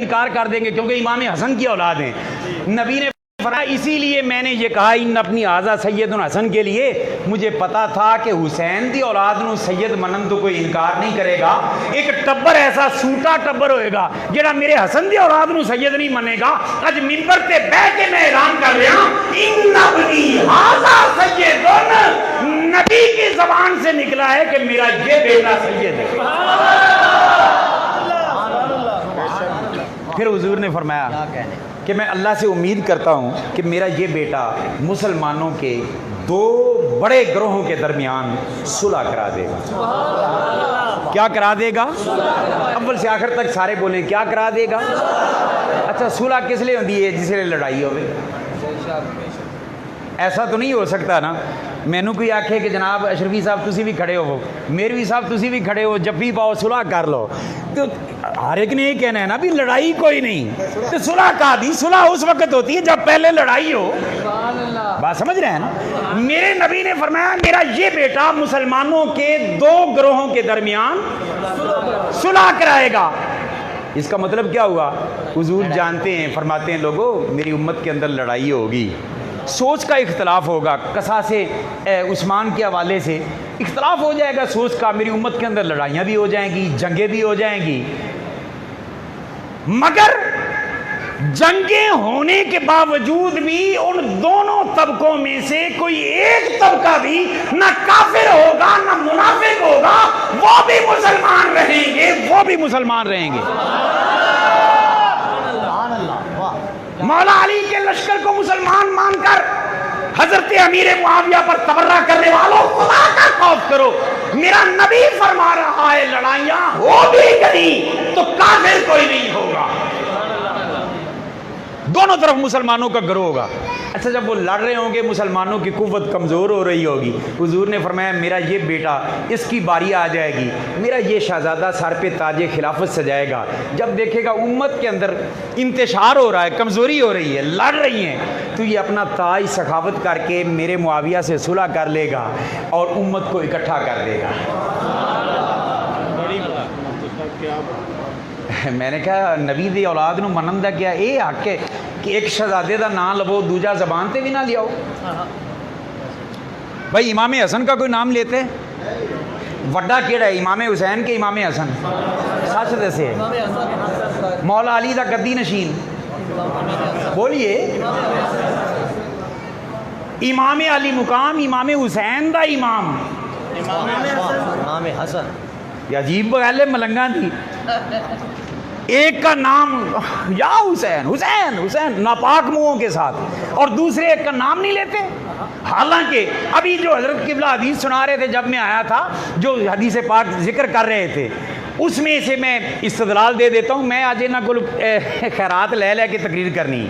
انکار کر دیں گے کیونکہ امام حسن کی اولاد ہیں. نبی نے فرمایا اسی لیے میں نے یہ کہا ان اپنی آزا سید حسن کے لیے مجھے پتا تھا کہ حسین دی اولاد نو سید منن تو کوئی انکار نہیں کرے گا. ایک ٹبر ایسا سوٹا ٹبر ہوئے گا جڑا میرے حسن دی اولاد نو سید نہیں منے گا. اج منبر تے بیٹھ کے میں اعلان کر رہا ان ابنی ھذا سید، نبی کی زبان سے نکلا ہے کہ میرا یہ بیٹا سید ہے. پھر حضور نے فرمایا کہ میں اللہ سے امید کرتا ہوں کہ میرا یہ بیٹا مسلمانوں کے دو بڑے گروہوں کے درمیان صلح کرا دے گا. کیا کرا دے گا؟ اول سے آخر تک سارے بولیں کیا کرا دے گا. اچھا صلح کس لیے ہوتی ہے؟ جس لیے لڑائی ہوئے. ایسا تو نہیں ہو سکتا نا مینو کوئی آکھے کہ جناب اشرفی صاحب تسی بھی کھڑے ہو، میروی صاحب تسی بھی کھڑے ہو، جفی پاؤ صلح کر لو. تو ہر ایک نے یہ کہنا ہے نا بھی لڑائی کوئی نہیں. تو صلح کا دی صلح اس وقت ہوتی ہے جب پہلے لڑائی ہو. بات سمجھ رہے ہیں نا. میرے نبی نے فرمایا میرا یہ بیٹا مسلمانوں کے دو گروہوں کے درمیان صلح کرائے گا. اس کا مطلب کیا ہوا؟ حضور جانتے ہیں، فرماتے ہیں لوگوں میری امت کے اندر لڑائی ہوگی، سوچ کا اختلاف ہوگا، قصاص عثمان کے حوالے سے اختلاف ہو جائے گا سوچ کا، میری امت کے اندر لڑائیاں بھی ہو جائیں گی، جنگیں بھی ہو جائیں گی. مگر جنگیں ہونے کے باوجود بھی ان دونوں طبقوں میں سے کوئی ایک طبقہ بھی نہ کافر ہوگا نہ منافق ہوگا، وہ بھی مسلمان رہیں گے، وہ بھی مسلمان رہیں گے. مولا علی کے لشکر کو مسلمان مان کر حضرت امیر معاویہ پر تبرہ کرنے والوں خدا کا خوف کرو. میرا نبی فرما رہا ہے لڑائیاں ہو بھی گئی تو کافر کوئی نہیں ہوگا، دونوں طرف مسلمانوں کا گروہ ہوگا. اچھا جب وہ لڑ رہے ہوں گے مسلمانوں کی قوت کمزور ہو رہی ہوگی، حضور نے فرمایا میرا یہ بیٹا اس کی باری آ جائے گی، میرا یہ شہزادہ سر پہ تاج خلافت سجائے گا. جب دیکھے گا امت کے اندر انتشار ہو رہا ہے، کمزوری ہو رہی ہے، لڑ رہی ہیں، تو یہ اپنا تاج سخاوت کر کے میرے معاویہ سے صلح کر لے گا اور امت کو اکٹھا کر دے گا. میں نے کہا نبی دی اولاد نو منن دا کیا اے حق ہے کہ ایک شہزادے دا نام لبو دوجا زبان تے بھی نہ لیاؤ. بھائی امام حسن کا کوئی نام لیتے وڈا کیڑا ہے؟ امام حسین کے امام حسن؟ سچ دسے مولا علی دا گدی نشین بولیے. امام علی مقام امام حسین دا امام امام حسن. یہ عجیب گل ہے ملنگاں دی. ایک کا نام یا حسین حسین حسین ناپاک منہوں کے ساتھ اور دوسرے ایک کا نام نہیں لیتے. حالانکہ ابھی جو حضرت قبلہ حدیث سنا رہے تھے جب میں آیا تھا، جو حدیث پاک ذکر کر رہے تھے اس میں سے میں استدلال دے دیتا ہوں. میں آج نہ کل خیرات لے لے کے تقریر کرنی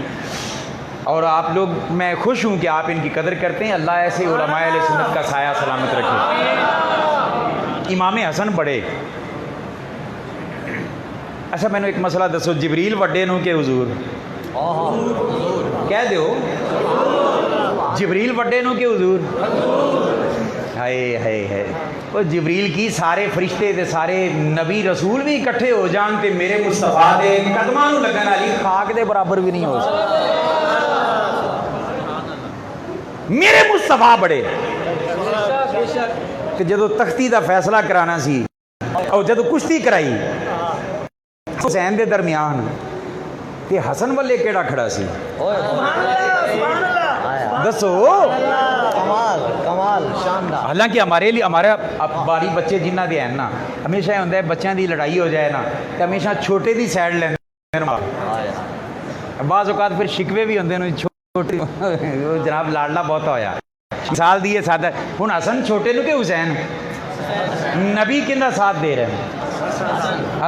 اور آپ لوگ، میں خوش ہوں کہ آپ ان کی قدر کرتے ہیں. اللہ ایسے علماء اہل سنت کا سایہ سلامت رکھے. امام حسن بڑے. اچھا میں نے ایک مسئلہ دسو، جبریل وڈے نو کہ حضور کہہ دیو، جبریل وڈے نو کہ حضور؟ ہائے ہائے ہائے. وہ جبریل کی سارے فرشتے تے سارے نبی رسول بھی اکٹھے ہو جان تے میرے مصطفیٰ دے قدماں نو لگن والی خاک دے برابر بھی نہیں ہو سکتا. میرے مصطفیٰ بڑے. کہ جدو تختی دا فیصلہ کرانا سی اور جدو کشتی کرائی حسین دے درمیان تے حسن والے کیڑا کھڑا سی؟ دسو. حالانکہ ہمارے لیے ہمارے باری بچے جنہ دے ہیں نا، ہمیشہ یہ ہوتا ہے بچیاں دی لڑائی ہو جائے نا تو ہمیشہ چھوٹے دی سائڈ لیندے. بعض اوقات پھر شکوے بھی ہوندے نے چھوٹے جناب لاڈلا بہت ہویا. مثال دیے سادہ ہن حسن چھوٹے نو کہ حسین؟ نبی کیندا ساتھ دے رہے ہیں.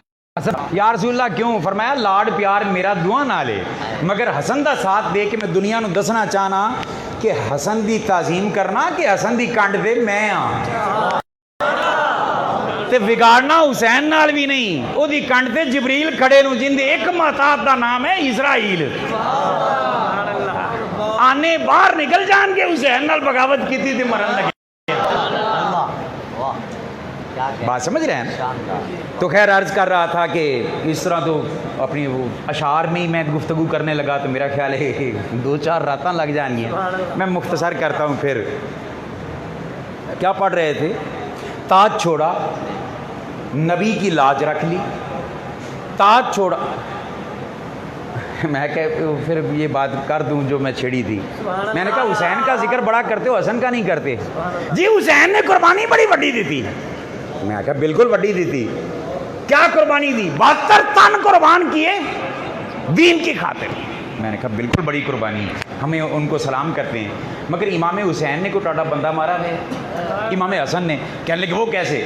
یا رسول اللہ کیوں؟ فرمایا لاڈ پیار میرا دعا نہ لے، مگر حسن دا ساتھ دے کے میں دنیا نو دسنا چاہنا کہ حسن دی تعظیم کرنا کہ حسن دی کنڈ دے میں ہاں تے بگاڑنا حسین نال بھی نہیں. او دی کنڈ تے جبریل کھڑے نو جن دے ایک محتاب دا نام ہے اسرائیل. آنے باہر نکل جان کے حسین نال بغاوت کی تھی تے مرن لگے. بات سمجھ رہے ہیں؟ تو خیر عرض کر رہا تھا کہ اس طرح تو اپنی وہ اشعار میں ہی میں گفتگو کرنے لگا تو میرا خیال ہے کہ 2-4 راتاں لگ جائیں گی. میں مختصر کرتا ہوں. پھر کیا پڑھ رہے تھے؟ تاج چھوڑا نبی کی لاج رکھ لی. تاج چھوڑا میں کہ پھر یہ بات کر دوں جو میں چھیڑی تھی. میں نے کہا حسین کا ذکر بڑا کرتے ہو حسن کا نہیں کرتے. جی حسین نے قربانی بڑی وڈی دی تھی. میں کہا بالکل وڈی دی تھی. کیا قربانی دی؟ 72 تن قربان کیے دین کی خاطر. میں نے کہا بالکل بڑی قربانی, ہمیں ان کو سلام کرتے ہیں. مگر امام حسین نے کوئی ٹاٹا بندہ مارا ہے؟ امام حسن نے. کہنے لگے وہ کیسے؟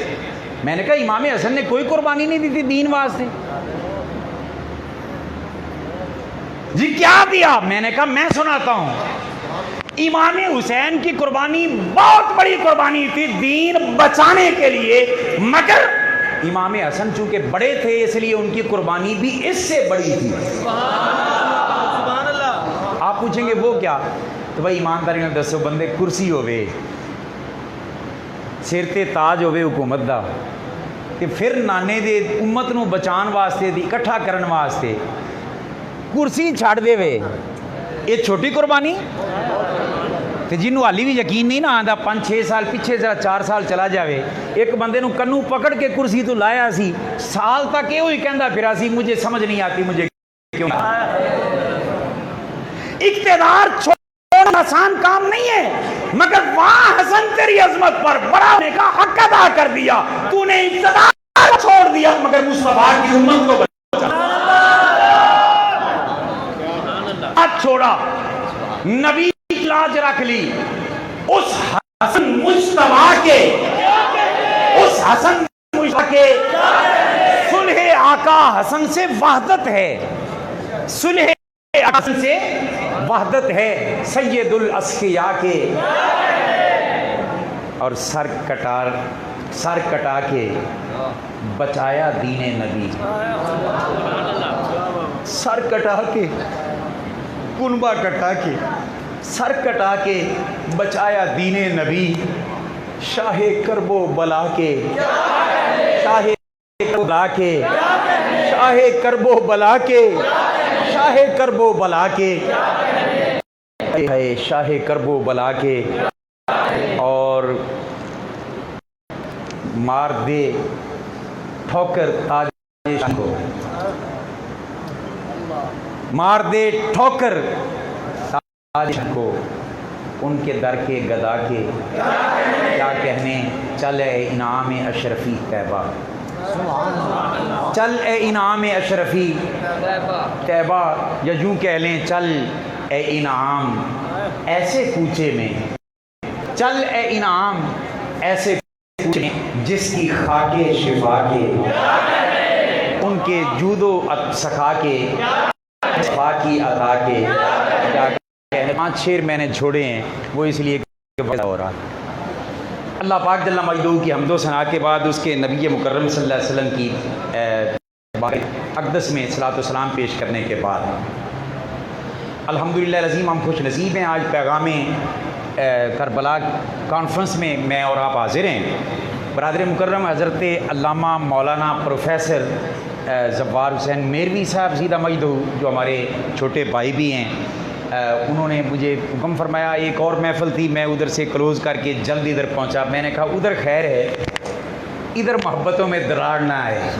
میں نے کہا امام حسن نے کوئی قربانی نہیں دی تھی دین واسطے. جی کیا دیا؟ میں نے کہا میں سناتا ہوں. امام حسین کی قربانی بہت بڑی قربانی تھی دین بچانے کے لیے, مگر امام حسن چونکہ بڑے تھے اس لیے ان کی قربانی بھی اس سے بڑی تھی. آپ پوچھیں گے وہ کیا؟ تو بھائی ایمانداری نے دسو بندے کرسی ہوئے سر تے تاج ہوئے حکومت دا تے پھر نانے دے امت نو بچان واسطے دی اکٹھا کرن واسطے کرسی چھاڑ دے وے, یہ چھوٹی قربانی؟ تے جنوں حالی بھی یقین نہیں نہ آندا 5-6 سال پیچھے ذرا 4 سال چلا جاوے, ایک بندے نو کنوں پکڑ کے کرسی تو لایا سی, سال تک یہ ہوئی کہندا پھرا سی مجھے سمجھ نہیں آتی مجھے کیوں. اقتدار چھوڑنا آسان کام نہیں ہے, مگر وہاں حسن تیری عظمت پر بڑا ہونے کا حق ادا کر دیا. تو نے اقتدار چھوڑ دیا مگر مصطفیٰ کی امت کو بچا. چھوڑا نبی کی لاج رکھ لی. اس حسن مصطفیٰ کے صلح آقا حسن سے وحدت ہے, صلح آقا حسن سے وحدت ہے سید الاسقیاء کے. اور سر کٹا کے بچایا دین نبی. سر کٹا کے کنبا کٹا کے سر کٹا کے بچایا دین نبی. شاہ کرب و بلا کے شاہ کرب و بلا کے شاہ کرب و بلا کے شاہ کرب و بلا کے. اور مار دے ٹھوکر تاج کو, مار دے ٹھوکر تاج کو ان کے در کے گدا کے. کیا کہنے چل اے انعام اشرفی طیبہ, چل اے انعام اشرفی طیبہ, یا یوں کہہ لیں چل اے انعام ایسے کوچے میں, چل اے انعام ایسے کوچے میں جس کی خاک شفا کے ان کے جود و سخا کے شفا کی عطا کے. کیا کہنے 5 شعر میں نے چھوڑے ہیں وہ اس لیے ہو رہا. اللہ پاک جل مجدہ کی حمد و ثنا کے بعد اس کے نبی مکرم صلی اللہ علیہ وسلم کی اقدس میں صلاۃ و سلام پیش کرنے کے بعد الحمدللہ العظیم ہم خوش نصیب ہیں. آج پیغام کربلا کانفرنس میں اور آپ حاضر ہیں. برادر مکرم حضرت علامہ مولانا پروفیسر زوار حسین میروی صاحب سیدہ مجدہ جو ہمارے چھوٹے بھائی بھی ہیں, انہوں نے مجھے حکم فرمایا. ایک اور محفل تھی میں ادھر سے کلوز کر کے جلد ادھر پہنچا. میں نے کہا ادھر خیر ہے ادھر محبتوں میں دراڑ نہ آئے.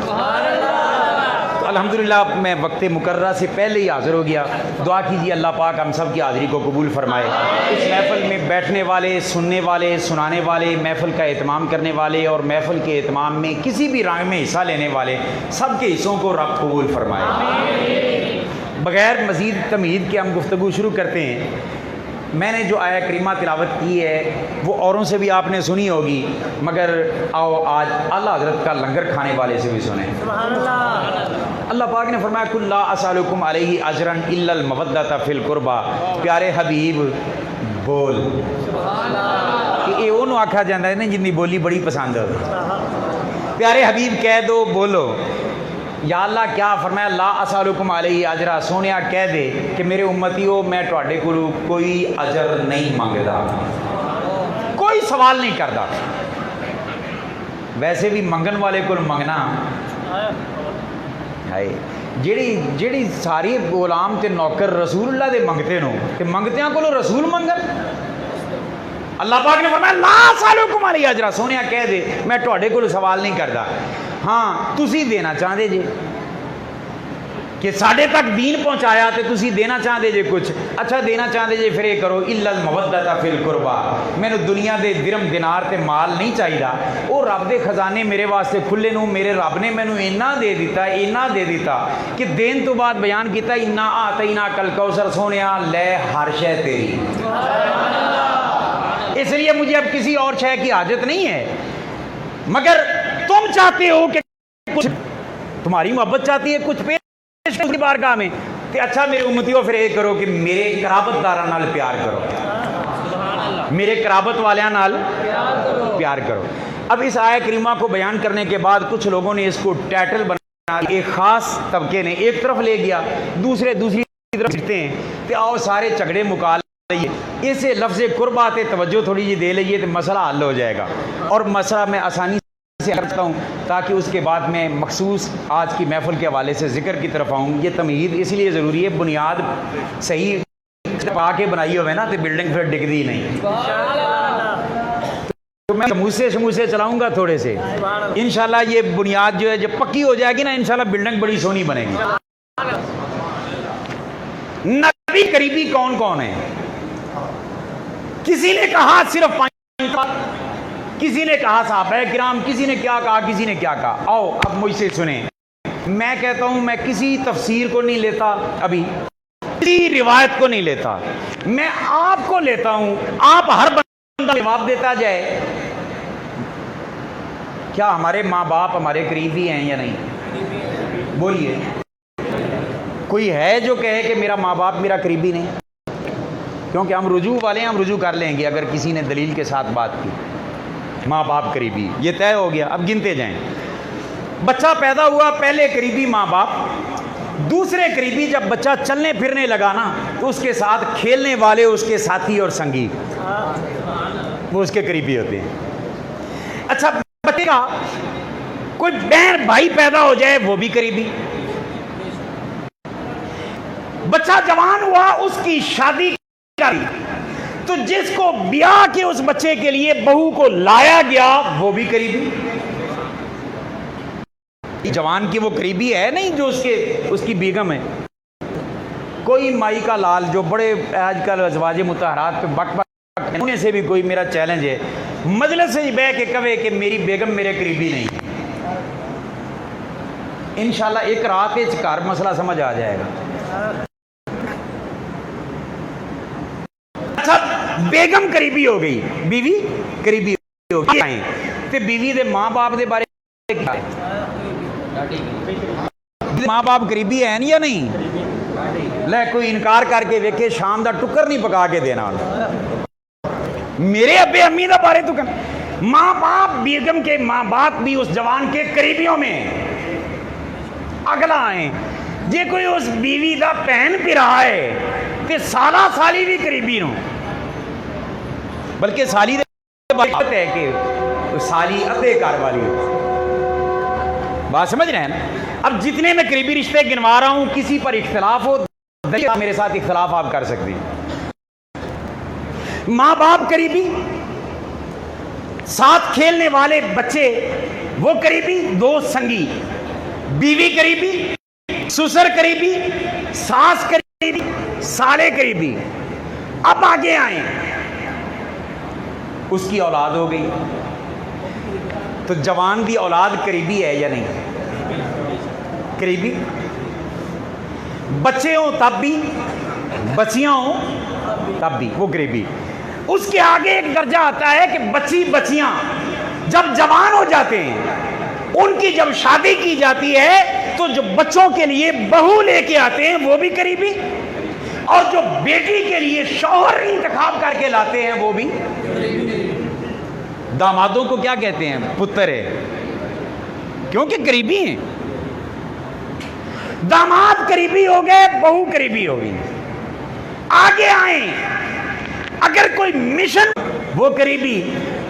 تو الحمدللہ میں وقت مقررہ سے پہلے ہی حاضر ہو گیا. دعا کیجیے اللہ پاک ہم سب کی حاضری کو قبول فرمائے. اس محفل میں بیٹھنے والے, سننے والے, سنانے والے, محفل کا اہتمام کرنے والے اور محفل کے اہتمام میں کسی بھی رنگ میں حصہ لینے والے سب کے حصوں کو رب قبول فرمائے. بغیر مزید تمہید کے ہم گفتگو شروع کرتے ہیں. میں نے جو آیہ کریمہ تلاوت کی ہے وہ اوروں سے بھی آپ نے سنی ہوگی, مگر آؤ آج اعلیٰ حضرت کا لنگر کھانے والے سے بھی سنیں. اللہ پاک نے فرمایا کل لا اسالکم علیہ اجرا الا المودۃ فی القربى. پیارے حبیب بول, کہ یہ انہوں آکھا جاتا ہے نا جن کی بولی بڑی پسند ہو. پیارے حبیب کہہ دو بولو یا اللہ کیا فرمایا لا اسالکم علیہ اجرا. سونیا کہہ دے کہ میرے امتیو میں تواڈے کولوں کوئی اجر نہیں مانگدا, کوئی سوال نہیں کردا. ویسے بھی منگن والے کو منگنا ہے جیڑی ساری غلام تے نوکر رسول اللہ دے منگتے نو تے منگتیاں کو رسول منگن. اللہ پاک نے فرمایا لا سالکم علیہ اجرا. سونیا کہہ دے میں تواڈے کول سوال نہیں کردا, ہاں تسی دینا چاہتے جے کہ ساڈے تک دین پہنچایا تے تسی دینا چاہتے جے کچھ اچھا دینا چاہتے جے پھر یہ کرو الا المودۃ فی القربا. مینوں دنیا دے درم دینار تے مال نہیں چاہیدا, وہ رب دے خزانے میرے واسطے کھلے نو میرے رب نے مینوں اینا دے دیتا کہ دین تو بعد بیان کیتا انا اعطیناک الکوثر. سونیا لے ہر شے تیری, اس لیے مجھے اب کسی اور شے کی حاجت نہیں ہے, مگر تم چاہتے ہو کہ کچھ تمہاری محبت چاہتی ہے کچھ پیش کی بارگاہ میں کہ اچھا میرے امتیوں پھر یہ کرو کہ میرے قرابت داراں نال پیار کرو, میرے قرابت والیاں نال پیار کرو. اب اس آیہ کریمہ کو بیان کرنے کے بعد کچھ لوگوں نے اس کو ٹائٹل بنا, ایک خاص طبقے نے ایک طرف لے گیا, دوسری طرف چڑھتے ہیں کہ آؤ سارے جھگڑے مکا لئیے, اسے لفظ قربا تے توجہ تھوڑی جی دے لئیے تو مسئلہ حل ہو جائے گا. اور مسئلہ میں آسانی سے کرتا ہوں تاکہ اس کے بعد میں مخصوص آج کی محفل کے حوالے سے ذکر کی طرف آؤں. یہ تمہید اس لیے ضروری ہے, بنیاد صحیح پا کے بنائی ہوئے نا تو بلڈنگ پھر ڈگتی نہیں. تو میں شموسے چلاؤں گا تھوڑے سے, انشاءاللہ یہ بنیاد جو ہے جب پکی ہو جائے گی نا انشاءاللہ بلڈنگ بڑی سونی بنے گی. نبی قریبی کون کون ہے؟ کسی نے کہا صرف 5, کسی نے کہا صحابہ کرام, کسی نے کیا کہا. آؤ اب مجھ سے سنیں, میں کہتا ہوں میں کسی تفسیر کو نہیں لیتا, ابھی کسی روایت کو نہیں لیتا, میں آپ کو لیتا ہوں. آپ ہر بندہ جواب دیتا جائے کیا ہمارے ماں باپ ہمارے قریبی ہیں یا نہیں؟ بولیے کوئی ہے جو کہے کہ میرا ماں باپ میرا قریبی نہیں؟ کیونکہ ہم رجوع والے ہیں, ہم رجوع کر لیں گے اگر کسی نے دلیل کے ساتھ بات کی. ماں باپ قریبی یہ طے ہو گیا. اب گنتے جائیں, بچہ پیدا ہوا پہلے قریبی ماں باپ, دوسرے قریبی جب بچہ چلنے پھرنے لگا نا تو اس کے ساتھ کھیلنے والے اس کے ساتھی اور سنگی وہ اس کے قریبی ہوتے ہیں. اچھا بچے کا کوئی بہن بھائی پیدا ہو جائے وہ بھی قریبی. بچہ جوان ہوا اس کی شادی کری تو جس کو بیاہ کے اس بچے کے لیے بہو کو لایا گیا وہ بھی قریبی. جوان کی وہ قریبی ہے نہیں جو اس کی بیگم ہے. کوئی مائی کا لال جو بڑے آج کل ازواج مطہرات پہ بک انہیں سے بھی کوئی میرا چیلنج ہے, مجلس سے بہ کے کہے کہ میری بیگم میرے قریبی نہیں. انشاءاللہ ایک رات گھر مسئلہ سمجھ آ جائے گا. اچھا بیگم قریبی ہو گئی, بیوی قریبی ہو گئی, تے بیوی دے ماں باپ دے بارے کیا ہے؟ ماں باپ قریبی ہیں یا نہیں؟ لے کوئی انکار کر کے ویکھے شام دا ٹکر نہیں پکا کے دینا. میرے ابے امی دا بارے تو ماں باپ, بیگم کے ماں باپ بھی اس جوان کے قریبیوں میں اگلا آئیں. جے کوئی اس بیوی دا پہن پہ رہا ہے تے سالہ سالی بھی قریبی نو, بلکہ سالی دے بات ہے کہ سالی ادھے کار والی. بات سمجھ رہے ہیں نا؟ اب جتنے میں قریبی رشتے گنوا رہا ہوں کسی پر اختلاف ہو میرے ساتھ اختلاف آپ کر سکتے ہیں. ماں باپ قریبی, ساتھ کھیلنے والے بچے وہ قریبی, دوست سنگی, بیوی قریبی, سسر قریبی, ساس قریبی, سالے قریبی. اب آگے آئیں, اس کی اولاد ہو گئی تو جوان دی اولاد قریبی ہے یا نہیں؟ قریبی. بچے ہوں تب بھی, بچیاں ہوں تب بھی وہ قریبی. اس کے آگے ایک درجہ آتا ہے کہ بچیاں جب جوان ہو جاتے ہیں, ان کی جب شادی کی جاتی ہے تو جو بچوں کے لیے بہو لے کے آتے ہیں وہ بھی قریبی, اور جو بیٹی کے لیے شوہر انتخاب کر کے لاتے ہیں وہ بھی. دامادوں کو کیا کہتے ہیں؟ پتر ہے, کیونکہ قریبی ہیں. داماد قریبی ہو گئے, بہو قریبی ہو گئی. آگے آئیں, اگر کوئی مشن وہ قریبی,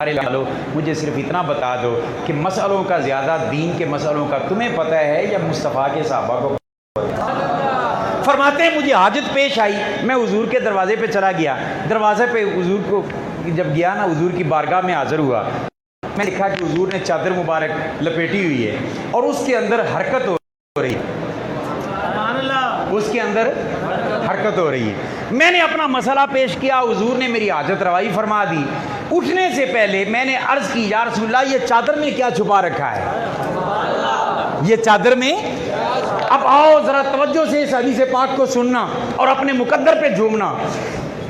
لو مجھے صرف اتنا بتا دو کہ مسئلوں کا زیادہ دین کے مسئلوں کا تمہیں پتہ ہے یا مصطفیٰ کے صحابہ کو؟ فرماتے ہیں مجھے حاجت پیش آئی، میں حضور کے دروازے پہ چلا گیا، دروازے پہ حضور کو جب گیا نا، حضور کی بارگاہ میں حاضر ہوا، میں نے دیکھا کہ حضور نے چادر مبارک لپیٹی ہوئی ہے اور اس کے اندر حرکت ہو رہی ہے، اس کے اندر حرکت ہو رہی ہے۔ میں نے اپنا مسئلہ پیش کیا، حضور نے میری حاجت روائی فرما دی۔ اٹھنے سے پہلے میں نے عرض کی یا رسول اللہ یہ چادر میں کیا چھپا رکھا ہے؟ یہ چادر میں، اب آؤ ذرا توجہ سے اس حدیث پاک کو سننا اور اپنے مقدر پہ جھومنا۔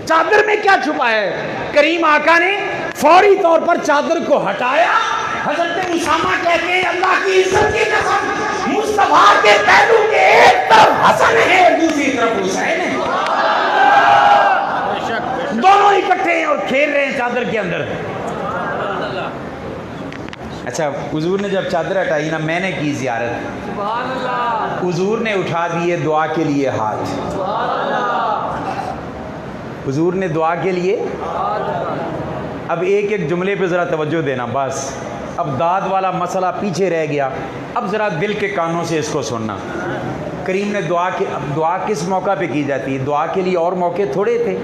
چادر میں کیا چھپا ہے؟ کریم آقا نے فوری طور پر چادر کو ہٹایا۔ حضرت اسامہ کہتے ہیں اللہ کی عزت کی قسم، مصطفیٰ کے پہلو کے ایک طرف حسن ہے دوسری طرف حسین ہے، دونوں اکٹھے ہیں اور کھیل رہے ہیں چادر کے اندر۔ اچھا حضور نے جب چادر ہٹائی نا، میں نے کی زیارت، حضور نے اٹھا دیے دعا کے لیے ہاتھ، حضور نے دعا کے لیے۔ اب ایک ایک جملے پہ ذرا توجہ دینا، بس اب داد والا مسئلہ پیچھے رہ گیا، اب ذرا دل کے کانوں سے اس کو سننا۔ کریم نے دعا کس موقع پہ کی جاتی ہے؟ دعا کے لیے اور موقع تھوڑے تھے،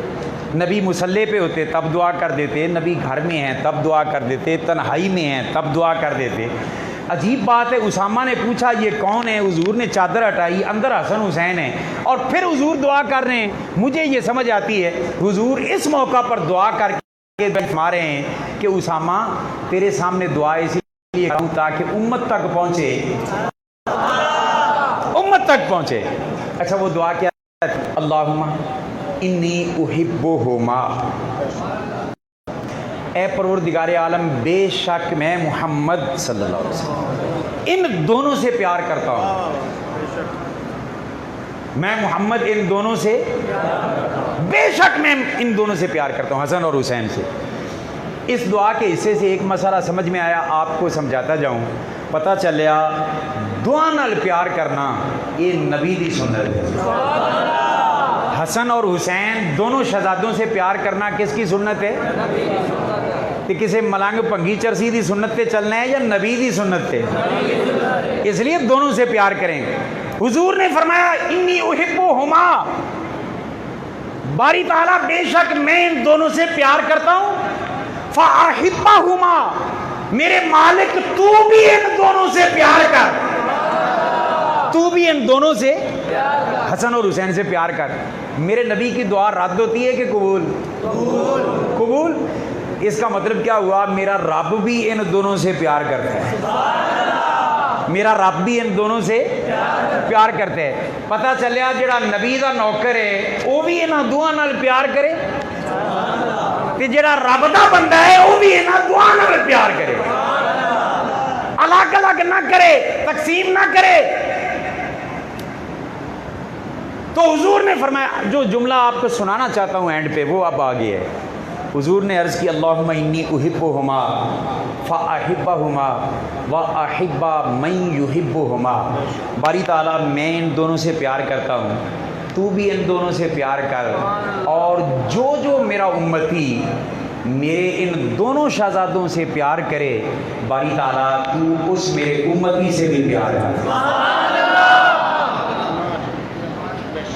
نبی مصلی پہ ہوتے تب دعا کر دیتے، نبی گھر میں ہیں تب دعا کر دیتے، تنہائی میں ہیں تب دعا کر دیتے۔ عجیب بات ہے، اسامہ نے پوچھا یہ کون ہے؟ حضور نے چادر ہٹائی، اندر حسن حسین ہیں اور پھر حضور دعا کر رہے ہیں۔ مجھے یہ سمجھ آتی ہے حضور اس موقع پر دعا کر کے فرما رہے ہیں کہ اسامہ تیرے سامنے دعا اسی لیے کروں تاکہ امت تک پہنچے، امت تک پہنچے۔ اچھا وہ دعا کیا ہے؟ اللہم انی احبہما، اے پروردگار عالم بے شک میں محمد صلی اللہ علیہ وسلم ان دونوں سے پیار کرتا ہوں، میں محمد ان دونوں سے، بے شک میں ان دونوں سے پیار کرتا ہوں، حسن اور حسین سے۔ اس دعا کے حصے سے ایک مسئلہ سمجھ میں آیا، آپ کو سمجھاتا جاؤں۔ پتہ چلیا دعا نال پیار کرنا یہ نبی دی سنت ہے۔ حسن اور حسین دونوں شہزادوں سے پیار کرنا کس کی سنت ہے؟ کہ کسی ملنگ پنگی چرسی دی سنت تے چلنا ہے یا نبی دی سنت تے؟ اس لیے دونوں سے پیار کریں۔ حضور نے فرمایا انی احبہما، باری تعالیٰ بے شک میں ان دونوں سے پیار کرتا ہوں، فاحبہما، میرے مالک تو بھی ان دونوں سے پیار کر، تو بھی ان دونوں سے، حسن اور حسین سے پیار کر۔ میرے نبی کی دعا رد ہوتی ہے کہ قبول؟ قبول۔ اس کا مطلب کیا ہوا؟ میرا رب بھی ان دونوں سے پیار کرتا ہے، میرا رب بھی ان دونوں سے پیار کرتا ہے۔ پتہ چلیا جڑا نبی دا نوکر ہے وہ بھی انہاں دعا نال پیار کرے تے جڑا رب دا بندہ ہے وہ بھی انہاں دعا نال پیار کرے، الگ الگ نہ کرے، تقسیم نہ کرے۔ تو حضور نے فرمایا، جو جملہ آپ کو سنانا چاہتا ہوں اینڈ پہ وہ اب آگے ہے۔ حضور نے عرض کی اللہم انی احبہما فاحبہما واحب من یحبہما، باری تعالیٰ میں ان دونوں سے پیار کرتا ہوں، تو بھی ان دونوں سے پیار کر، اور جو جو میرا امتی میرے ان دونوں شہزادوں سے پیار کرے، باری تعالیٰ تو اس میرے امتی سے بھی پیار کر۔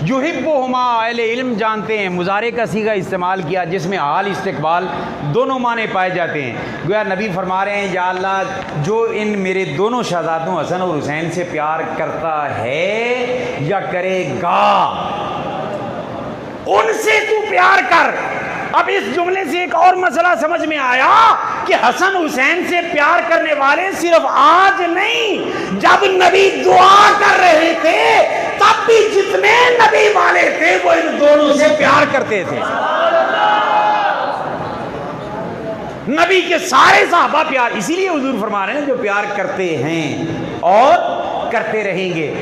یحبہما، اہل علم جانتے ہیں مضارع کا صیغہ استعمال کیا جس میں حال استقبال دونوں معنی پائے جاتے ہیں۔ گویا نبی فرما رہے ہیں یا اللہ جو ان میرے دونوں شہزادوں حسن اور حسین سے پیار کرتا ہے یا کرے گا ان سے تو پیار کر۔ اب اس جملے سے ایک اور مسئلہ سمجھ میں آیا کہ حسن حسین سے پیار کرنے والے صرف آج نہیں، جب نبی دعا کر رہے تھے تب بھی جتنے نبی والے تھے وہ ان دونوں سے پیار کرتے تھے۔ نبی کے سارے صحابہ پیار، اسی لیے حضور فرما رہے ہیں جو پیار کرتے ہیں اور کرتے رہیں گے،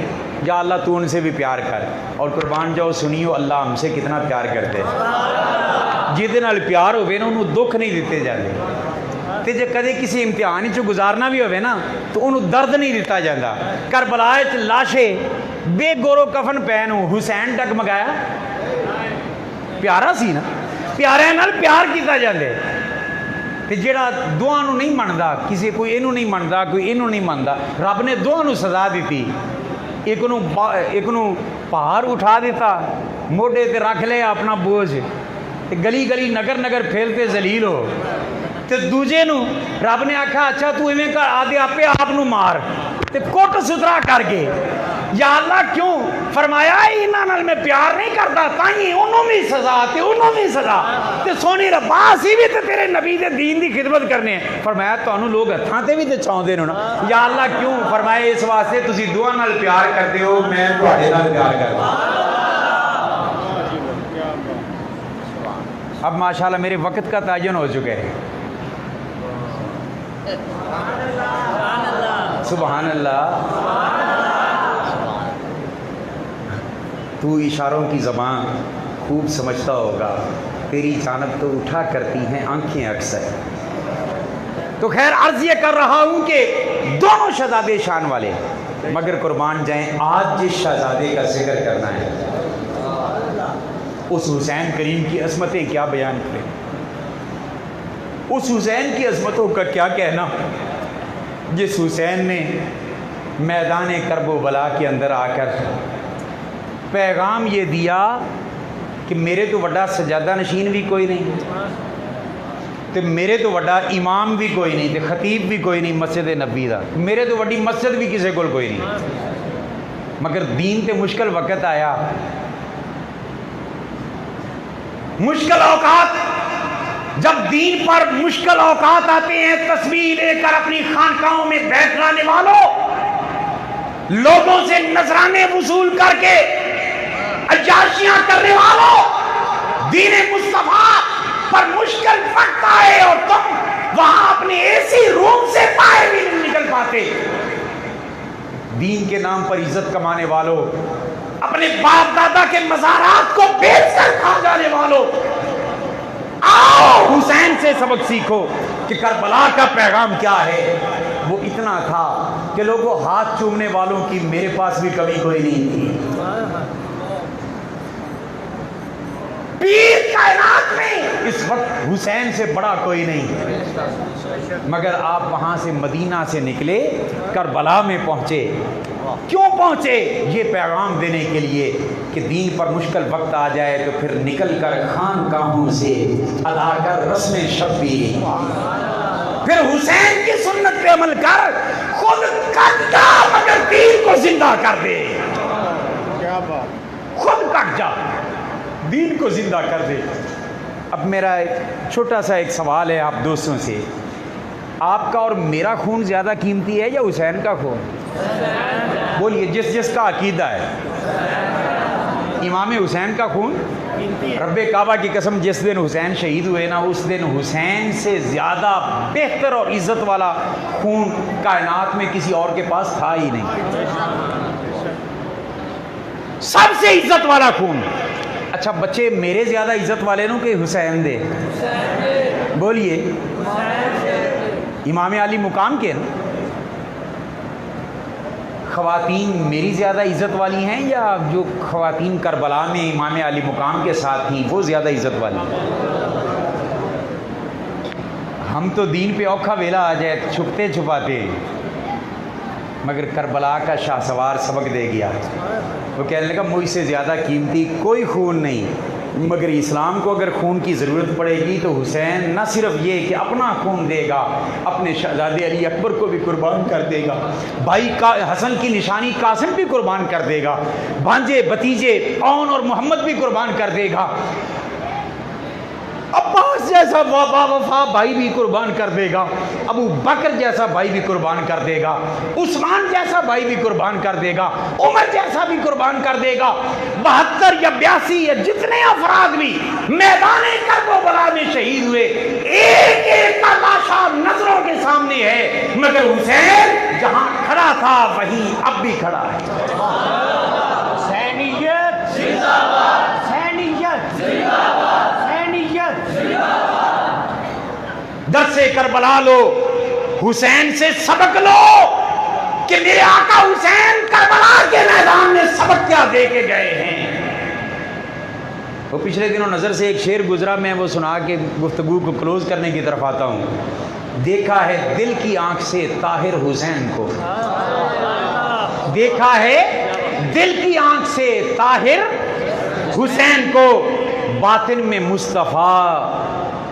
یا اللہ تو ان سے بھی پیار کر۔ اور قربان جاؤ سنیو اللہ ہم سے کتنا پیار کرتے ہیں، جہدے نال پیار ہوئے نا انہوں دکھ نہیں دیتے جاتے، تے جے کدے کسی امتحان چ گزارنا بھی ہوئے نا تو انہوں درد نہیں دیتا جاتا۔ کربلا وچ لاشے بے گورو کفن پہن حسین ڈگمگایا، پیارا سی نا، پیارے نال پیار کیتا جاندے۔ ਤੇ ਜਿਹੜਾ ਦੋਹਾਂ ਨੂੰ ਨਹੀਂ ਮੰਨਦਾ, ਕਿਸੇ ਕੋਈ ਇਹਨੂੰ ਨਹੀਂ ਮੰਨਦਾ, ਕੋਈ ਇਹਨੂੰ ਨਹੀਂ ਮੰਨਦਾ, ਰੱਬ ਨੇ ਦੋਹਾਂ ਨੂੰ ਸਜ਼ਾ ਦਿੱਤੀ। ਇੱਕ ਨੂੰ ਭਾਰ ਉਠਾ ਦਿੱਤਾ, ਮੋਢੇ ਤੇ ਰੱਖ ਲਿਆ ਆਪਣਾ ਬੋਝ, ਤੇ ਗਲੀ ਗਲੀ ਨਗਰ ਨਗਰ ਫੇਲਤੇ ਜ਼ਲੀਲ ਹੋ। ਤੇ ਦੂਜੇ ਨੂੰ ਰੱਬ ਨੇ ਆਖਿਆ ਅੱਛਾ ਤੂੰ ਇਵੇਂ ਕਰ, ਆਦੇ ਆਪੇ ਆਪ ਨੂੰ ਮਾਰ ਤੇ ਕੁੱਟ ਸੁਥਰਾ ਕਰਕੇ। یا اللہ کیوں؟ فرمایا انہاں نال میں پیار نہیں کرتا، تائیں انہوں بھی سزا تے انہوں بھی سزا تے سونی ربا اسی بھی تے تیرے نبی دے دین دی خدمت کرنے ہیں۔ فرمایا تانوں لوگ ہتھاں تے بھی تے چاہندے نے نا، یا اللہ کیوں؟ فرمایا اس واسطے تسی دعا نال پیار کرتے ہو، میں تواڈے نال پیار کردا۔ اب ماشاءاللہ میرے وقت کا تعین ہو چکا ہے۔ سبحان اللہ۔ تو اشاروں کی زبان خوب سمجھتا ہوگا، تیری جانب تو اٹھا کرتی ہیں آنکھیں اکثر۔ تو خیر عرض یہ کر رہا ہوں کہ دونوں شہزادے شان والے، مگر قربان جائیں آج جس شہزادے کا ذکر کرنا ہے اس حسین کریم کی عظمتیں کیا بیان کریں، اس حسین کی عظمتوں کا کیا کہنا، جس حسین نے میدان کرب و بلا کے اندر آ کر پیغام یہ دیا کہ میرے تو وڈا سجادہ نشین بھی کوئی نہیں، تے میرے تو وڈا امام بھی کوئی نہیں، تے خطیب بھی کوئی نہیں مسجد نبی دا، میرے تو وڈی مسجد بھی کسی کول کوئی نہیں، مگر دین تے مشکل وقت آیا، مشکل اوقات، جب دین پر مشکل اوقات آتے ہیں، تسبیح لے کر اپنی خانقاہوں میں بیٹھ جانے والوں، لوگوں سے نذرانے وصول کر کے عیاشیاں کرنے والوں، دین مصطفیٰ پر مشکل وقت آئے اور تم وہاں اپنے ایسی روم سے باہر بھی نہیں نکل پاتے، دین کے نام پر عزت کمانے والوں، اپنے باپ دادا کے مزارات کو بیچ کر کھا جانے والوں، آؤ حسین سے سبق سیکھو کہ کربلا کا پیغام کیا ہے۔ وہ اتنا تھا کہ لوگوں ہاتھ چومنے والوں کی میرے پاس بھی کمی کوئی نہیں تھی، پیر کائنات میں اس وقت حسین سے بڑا کوئی نہیں، مگر آپ وہاں سے مدینہ سے نکلے، کربلا میں پہنچے، کیوں پہنچے؟ یہ پیغام دینے کے لیے کہ دین پر مشکل وقت آ جائے تو پھر نکل کر خانقاہوں سے ادا کر رسم شبی، پھر حسین کی سنت پہ عمل کر، خود کٹ جا مگر دین کو زندہ کر دے، خود کٹ جا دین کو زندہ کر دے۔ اب میرا چھوٹا سا ایک سوال ہے آپ دوستوں سے، آپ کا اور میرا خون زیادہ قیمتی ہے یا حسین کا خون؟ بولیے، جس جس کا عقیدہ ہے امام حسین کا خون، رب کعبہ کی قسم جس دن حسین شہید ہوئے نا، اس دن حسین سے زیادہ بہتر اور عزت والا خون کائنات میں کسی اور کے پاس تھا ہی نہیں، سب سے عزت والا خون۔ اچھا بچے میرے زیادہ عزت والے نو کہ حسین دے؟ بولیے، امام علی مقام کے نا؟ خواتین میری زیادہ عزت والی ہیں یا جو خواتین کربلا میں امام علی مقام کے ساتھ تھیں وہ زیادہ عزت والی ہیں؟ ہم تو دین پہ اوکھا ویلا آ جائے چھپتے چھپاتے، مگر کربلا کا شاہ سوار سبق دے گیا، وہ کہنے لگا مجھ سے زیادہ قیمتی کوئی خون نہیں، مگر اسلام کو اگر خون کی ضرورت پڑے گی تو حسین نہ صرف یہ کہ اپنا خون دے گا، اپنے شہزادے علی اکبر کو بھی قربان کر دے گا، بھائی حسن کی نشانی قاسم بھی قربان کر دے گا، بھانجے بھتیجے اون اور محمد بھی قربان کر دے گا، عباس جیسا با وفا بھائی بھی قربان کر دے گا، ابو بکر جیسا بھائی بھی قربان کر دے گا، عثمان جیسا بھائی بھی قربان کر دے گا، عمر جیسا بھی قربان کر دے گا، 72 یا 82 یا جتنے افراد بھی میدان کرب و بلا میں شہید ہوئے، ایک ایک کا لاشا نظروں کے سامنے ہے، مگر حسین جہاں کھڑا تھا وہیں اب بھی کھڑا ہے۔ حسینیت زندہ باد، حسینیت زندہ باد، حسینیت زندہ باد۔ درس کربلا لو، حسین سے سبق لو کہ میرے آقا حسین کربلا کے میدان میں سبق کیا دے کے گئے ہیں۔ وہ پچھلے دنوں نظر سے ایک شعر گزرا، میں وہ سنا کے گفتگو کو کلوز کرنے کی طرف آتا ہوں. دیکھا ہے دل کی آنکھ سے طاہر حسین کو، دیکھا ہے دل کی آنکھ سے طاہر حسین کو، باطن میں مصطفیٰ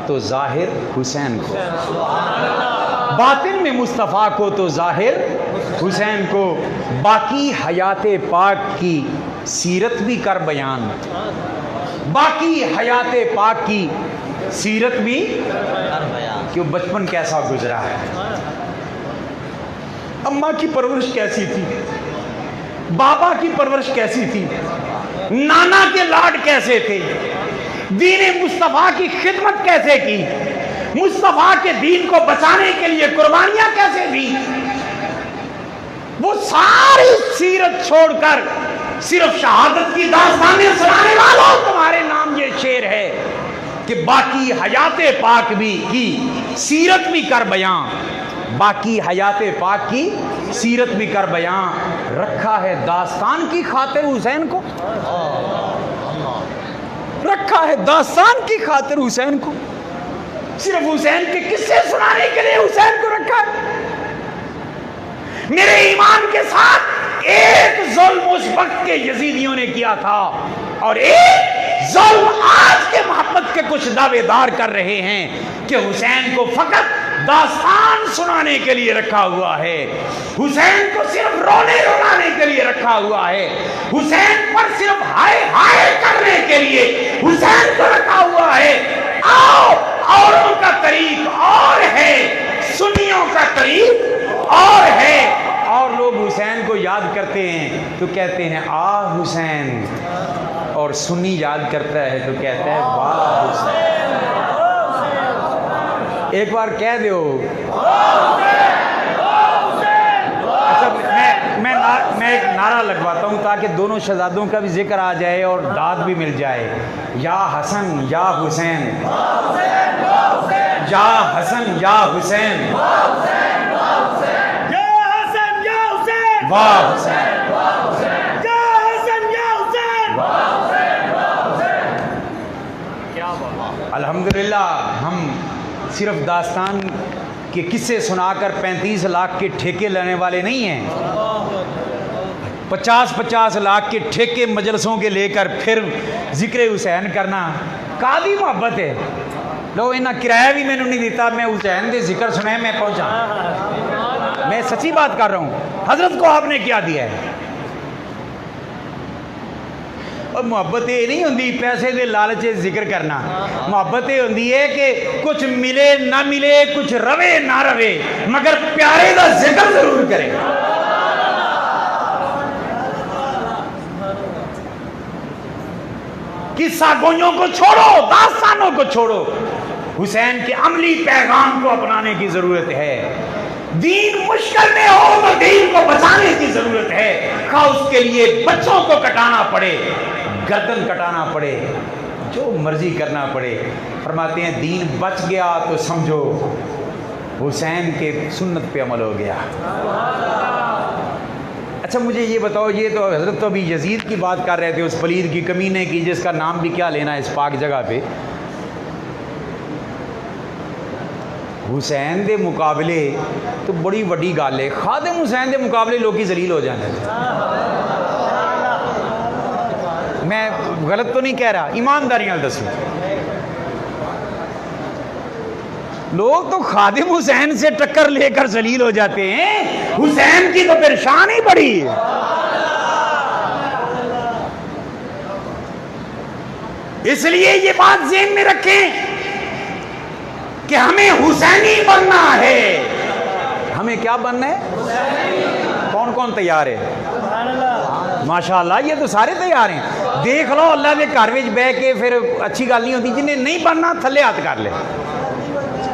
تو ظاہر حسین کو، باطن میں مصطفیٰ کو تو ظاہر حسین کو. باقی حیات پاک کی سیرت بھی کر بیان، باقی حیات پاک کی سیرت بھی کر بیان، کہ وہ بچپن کیسا گزرا ہے، اماں کی پرورش کیسی تھی، بابا کی پرورش کیسی تھی، نانا کے لاڈ کیسے تھے، دین مصطفیٰ کی خدمت کیسے کی، مصطفیٰ کے دین کو بچانے کے لیے قربانیاں کیسے دی. وہ ساری سیرت چھوڑ کر صرف شہادت کی داستانیں سنانے والوں تمہارے نام یہ شعر ہے کہ باقی حیات پاک بھی کی سیرت بھی کر بیان، باقی حیات پاک کی سیرت بھی کر بیان. رکھا ہے داستان کی خاطر حسین کو، رکھا ہے داستان کی خاطر حسین کو، صرف حسین کے قصے سنانے کے لیے حسین کو رکھا ہے. میرے ایمان کے ساتھ ایک ظلم اس وقت کے یزیدیوں نے کیا تھا، اور ایک ظلم آج کے محمد کے کچھ دعوے دار کر رہے ہیں کہ حسین کو فقط داستان سنانے کے لیے رکھا ہوا ہے، حسین کو صرف رونے رلانے کے لیے رکھا ہوا ہے، حسین پر صرف ہائے ہائے کرنے کے لیے حسین کو رکھا ہوا ہے. آؤ، اوروں کا طریق اور ہے، سنیوں کا طریق اور ہے. اور لوگ حسین کو یاد کرتے ہیں تو کہتے ہیں آ حسین، اور سنی یاد کرتا ہے تو کہتا ہے واہ حسین. ایک بار کہہ دو. اچھا میں ایک نعرہ لگواتا ہوں تاکہ دونوں شہزادوں کا بھی ذکر آ جائے اور داد بھی مل جائے. یا حسن یا حسین، یا حسن یا حسین، واہ حسین، یا حسن یا حسین. الحمدللہ ہم صرف داستان کے قصے سنا کر 35 لاکھ کے ٹھیکے لینے والے نہیں ہیں. 50 لاکھ کے ٹھیکے مجلسوں کے لے کر پھر ذکر حسین کرنا کالی محبت ہے. لو انہیں کرایہ بھی میں نے نہیں دیتا، میں حسین دے ذکر سنائے میں پہنچا. میں سچی بات کر رہا ہوں. حضرت کو آپ نے کیا دیا ہے؟ اور محبت یہ نہیں ہوندی پیسے دے لالچ ذکر کرنا. محبت یہ ہوندی ہے کہ کچھ ملے نہ ملے، کچھ روے نہ روے، مگر پیارے دا ذکر ضرور کرے. قصہ گوئیوں کو چھوڑو، داستانوں کو چھوڑو، حسین کے عملی پیغام کو اپنانے کی ضرورت ہے. دین مشکل میں ہو تو دین کو بچانے کی ضرورت ہے، خواہ اس کے لیے بچوں کو کٹانا پڑے، گردن کٹانا پڑے، جو مرضی کرنا پڑے. فرماتے ہیں دین بچ گیا تو سمجھو حسین کے سنت پہ عمل ہو گیا. اچھا مجھے یہ بتاؤ، یہ تو حضرت تو ابھی یزید کی بات کر رہے تھے، اس پلید کی کمینے کی جس کا نام بھی کیا لینا اس پاک جگہ پہ. حسین دے مقابلے تو بڑی وڈی گل ہے. خادم حسین دے مقابلے لوگ ہی ذلیل ہو جاتے ہیں. میں غلط تو نہیں کہہ رہا، ایمانداری نال دسو. لوگ تو خادم حسین سے ٹکر لے کر ذلیل ہو جاتے ہیں، حسین کی تو پھر شان ہی بڑی ہے. اس لیے یہ بات ذہن میں رکھیں کہ ہمیں حسینی بننا ہے. ہمیں کیا بننا ہے؟ کون کون تیار ہے؟ ماشاءاللہ یہ تو سارے تیار ہیں. دیکھ لو اللہ کے گھر وچ بہ کے پھر اچھی گل نہیں ہوتی. جنہیں نہیں بننا تھلے ہاتھ کر لے.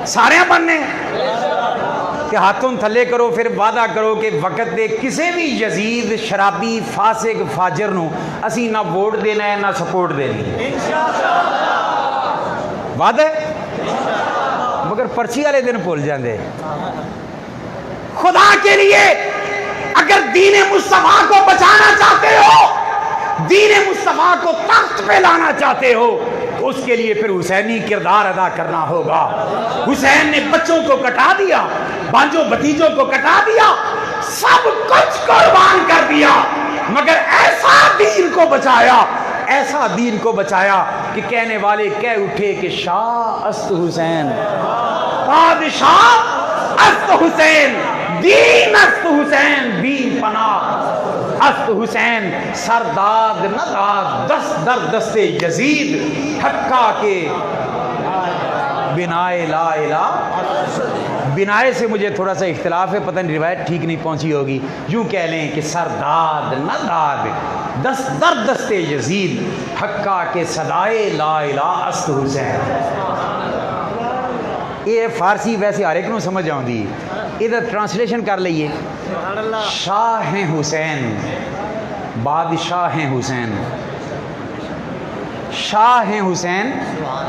سارے بننے کہ ہاتھوں تھلے کرو، پھر وعدہ کرو کہ وقت دے کسے بھی یزید شرابی فاسق فاجر نو اسی نہ ووٹ دینا ہے نہ سپورٹ دینی ہے. وعدہ ہے، مگر پرچی والے دن بھول جاندے. خدا کے لیے اگر دین مصطفیٰ کو بچانا چاہتے ہو، دین مصطفیٰ کو تخت پہ لانا چاہتے ہو، تو اس کے لیے پھر حسینی کردار ادا کرنا ہوگا۔ حسین نے بچوں کو کٹا دیا، بانجوں بھتیجوں کو کٹا دیا، سب کچھ قربان کر دیا، مگر ایسا دین کو بچایا، ایسا دین کو بچایا کہ کہنے والے کہہ اٹھے کہ شاہ است حسین، بادشاہ است حسین، دین است حسین، دین پناہ است حسین، سرداد نہ داد دست در دست یزید، حقا کے بنائے لا الہ، بنائے سے مجھے تھوڑا سا اختلاف ہے، پتہ نہیں روایت ٹھیک نہیں پہنچی ہوگی، یوں کہہ لیں کہ سرداد نہ داد دست در دست یزید، حقا کے صدائے لا الہ است حسین۔ یہ فارسی ویسے ہر ایک نو سمجھ آؤں دی، ادھر ٹرانسلیشن کر لئیے، شاہ ہیں حسین، بادشاہ ہیں حسین، شاہ ہیں حسین،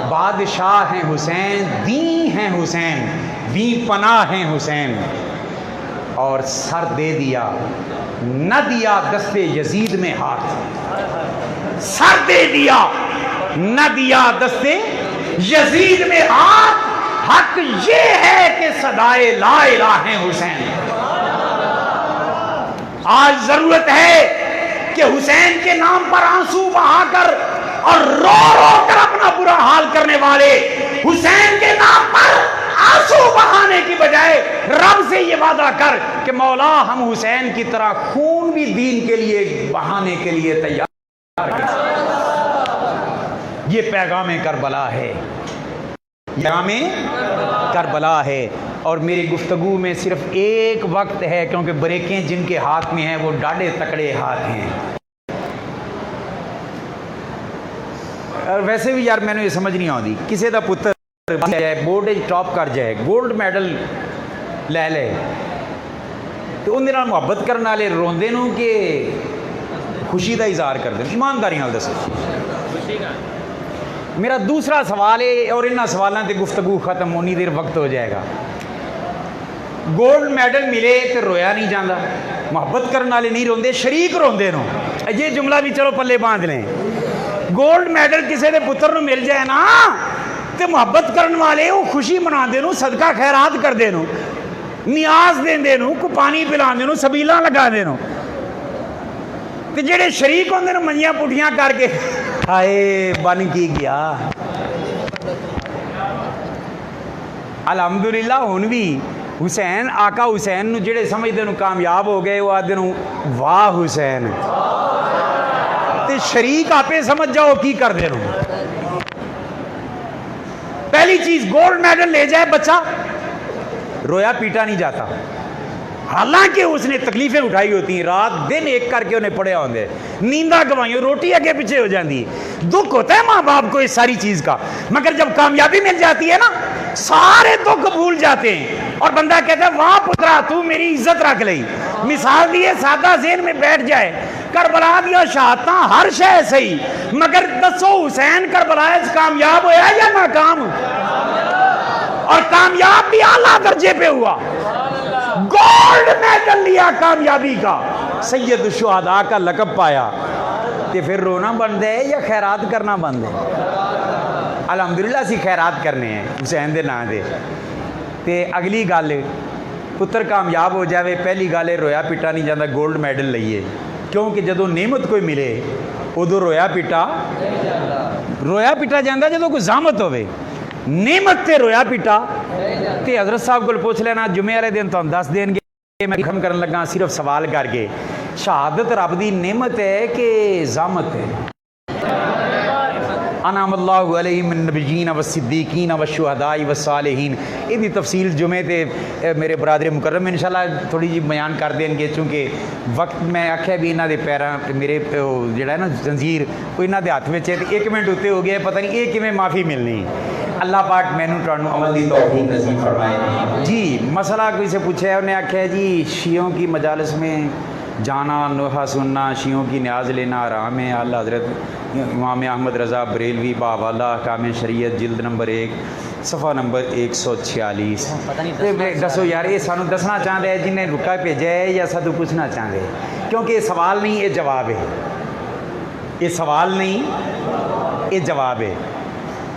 بادشاہ ہیں حسین، دین ہیں حسین، دین پناہ ہیں حسین، اور سر دے دیا، نہ دیا دست یزید میں ہاتھ، سر دے دیا، نہ دیا دست یزید میں ہاتھ، حق یہ ہے کہ صدائے لا الہ ہیں حسین۔ آج ضرورت ہے کہ حسین کے نام پر آنسو بہا کر اور رو رو کر اپنا برا حال کرنے والے حسین کے نام پر آنسو بہانے کی بجائے رب سے یہ وعدہ کر کہ مولا ہم حسین کی طرح خون بھی دین کے لیے بہانے کے لیے تیار ہیں۔ یہ پیغام کربلا ہے، پیغام کربلا ہے، اور میری گفتگو میں صرف ایک وقت ہے کیونکہ بریکیں جن کے ہاتھ میں ہیں وہ ڈاڑے تکڑے ہاتھ ہیں۔ اور ویسے بھی یار میں نے یہ سمجھ نہیں آتی، کسی دا پتر جائے بورڈ ٹاپ کر جائے گولڈ میڈل لے لے تو ان دنوں محبت کرنے والے روندے نوں کہ خوشی دا اظہار کر دیں؟ ایمانداری نال دسو۔ میرا دوسرا سوال ہے اور انہاں سوالاں تے گفتگو ختم ہونی دیر وقت ہو جائے گا۔ گولڈ میڈل ملے تو رویا نہیں جاندہ، محبت کرنے والے نہیں روندے، شریک روندے نو، یہ جملہ بھی چلو پلے باندھ لیں۔ گولڈ میڈل کسی دے پتر نو مل جائے نا تے محبت کرنے والے وہ خوشی منا دے نو، صدقہ خیرات کر دے نو، نیاز دین دے نو، کو پانی پلان دے نو، سبیلاں لگا دے نو، تے جڑے شریک ہوندے نو منجیاں پٹھیاں کر کے ہائے بن کی گیا۔ الحمدللہ ہن بھی حسین آقا حسین نو جڑے سمجھدے نو کامیاب ہو گئے وہ آدھے نو واہ حسین، تے شریک آپے سمجھ جاؤ کی کر دے نو۔ پہلی چیز گولڈ میڈل لے جائے بچہ رویا پیٹا نہیں جاتا، حالانکہ اس نے تکلیفیں اٹھائی ہوتی ہیں، رات دن ایک کر کے انہیں پڑھے ہوندے، نیندہ گوائیں، روٹی اگے پیچھے ہو جاندی، دکھ ہوتا ہے ماں باپ کو اس ساری چیز کا، مگر جب کامیابی مل جاتی ہے نا سارے دکھ بھول جاتے ہیں اور بندہ کہتا ہے واہ پترا تو میری عزت رکھ لئی۔ مثال دیے سادہ ذہن میں بیٹھ جائے، کربلا دیا شہادتاں ہر شے صحیح، مگر دسو حسین کربلا کامیاب ہویا یا ناکام؟ اور کامیاب بھی اعلیٰ درجے پہ ہوا، گولڈ میڈل لیا کامیابی کا، سید الشہداء کا لقب پایا، تے پھر رونا بند ہے یا خیرات کرنا بند ہے؟ الحمدللہ اسی خیرات کرنے ہیں حسین دے نام دے۔ تے اگلی گل پتر کامیاب ہو جاوے، پہلی گل ہے رویا پیٹا نہیں جاتا، گولڈ میڈل لئیے، کیونکہ جدو نعمت کوئی ملے ادو رویا پیٹا جاندہ جدو کوئی زحمت ہوئے، نعمت تے رویا پیٹا تے حضرت صاحب کو پوچھ لینا جمعے والے دن تو ہم دس دین گے، میں ختم کرنے لگا صرف سوال کر کے، شہادت رب دی نعمت ہے کہ زحمت ہے؟ انعم اللہ علیہم من النبیین والصدیقین والشہداء والصالحین، یہ بھی تفصیل جمعے تے میرے برادر مکرم انشاءاللہ تھوڑی جی بیان کر دیں گے، چونکہ وقت میں آکھیا بھی انہاں دے پیراں میرے جڑا ہے نا زنجیر وہ انہاں دے ہاتھ وچ ہے، ایک منٹ اتے ہو گیا، پتہ نہیں یہ کیویں معافی ملنی۔ اللہ پاک مینوں تانوں عمل دی توفیق نصیب فرمائے۔ جی مسئلہ کوئی سے پوچھا ہے، انہیں آکھیا جی شیعوں کی مجالس میں جانا، نوحہ سننا، شیعوں کی نیاز لینا حرام ہے۔ اعلیٰ حضرت امام احمد رضا بریلوی بحوالہ احکام شریعت جلد نمبر 1 صفحہ نمبر 146۔ دسو یار یہ سانو دسنا چاہتے ہیں جنہیں رکا بھیجا ہے یا ساتھ پوچھنا چاہتے ہیں؟ کیونکہ یہ سوال نہیں یہ جواب ہے، یہ سوال نہیں یہ جواب ہے۔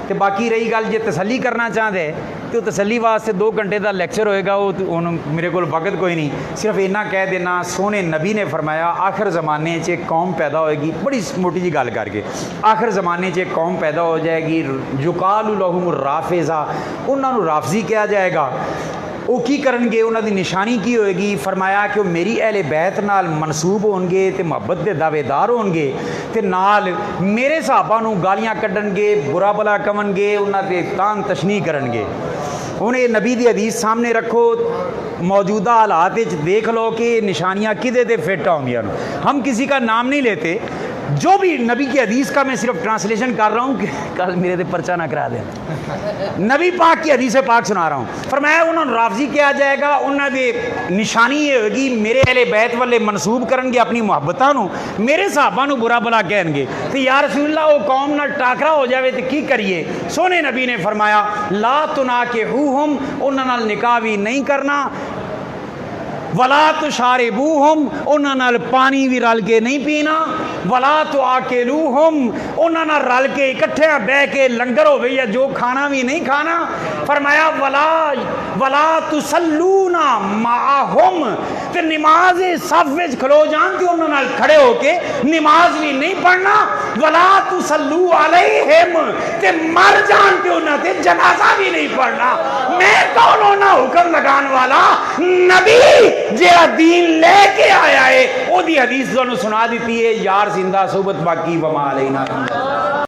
تو باقی رہی گل جی تسلی کرنا چاہتے تو تسلی واسطے 2 گھنٹے کا لیکچر ہوئے گا، وہ میرے کو وقت کوئی نہیں، صرف اتنا کہہ دینا سونے نبی نے فرمایا آخر زمانے ایک قوم پیدا ہوئے گی، بڑی موٹی جی گل کر کے آخر زمانے ایک قوم پیدا ہو جائے گی یقال لہم الرافضہ، انہوں نے رافضی کہا جائے گا۔ وہ کی کرن گے، انہوں دی نشانی کی ہوئے گی؟ فرمایا کہ وہ میری اہل بیت نال منسوب ہون گے تے محبت دے دعوے دار ہون گے تے نال میرے صحابہ نو گالیاں کڈن گے، برا بلا کون گے، انہاں تے تان تشنیع کرن گے۔ انہیں نبی دی حدیث سامنے رکھو، موجودہ حالات دیکھ لو کہ نشانیاں کدے دے فٹ ہوں گی۔ ہم کسی کا نام نہیں لیتے، جو بھی نبی کی حدیث کا میں صرف ٹرانسلیشن کر رہا ہوں کہ کل میرے دے پرچہ نہ کرا دیں، نبی پاک کی حدیث پاک سنا رہا ہوں۔ فرمایا انہوں نے رافضی کیا جائے گا، انہوں نے نشانی یہ ہوگی میرے اہل بیت والے منسوب کرن گے اپنی محبتاں نو، میرے صحابہ نو برا بلا کہن گے، تو یا رسول اللہ وہ قوم نال ٹاکرا ہو جاوے تو کی کریے؟ سونے نبی نے فرمایا لا تناکحوہم، انہوں نال نکاح بھی نہیں کرنا، ولا تشاربوہم، انہوں نال پانی بھی رل کے نہیں پینا، ولا تآکلوہم، انہوں نال رل کے اکٹھے بہ کے لنگر ہوئے یا جو کھانا بھی نہیں کھانا۔ فرمایا ولا تسلون معہم، تے نماز صف وچ کھلو جان تے انہوں نال کھڑے ہو کے نماز بھی نہیں پڑھنا، ولا تسلو علیہم، تے مر جان تے انہوں تے جنازہ بھی نہیں پڑھنا۔ میں کون ہونا حکم لگان والا؟ نبی جیڑا دین لے کے آیا ہے، وہ دی حدیث سنا دیتی ہے، یار زندہ صحبت باقی وما علینا۔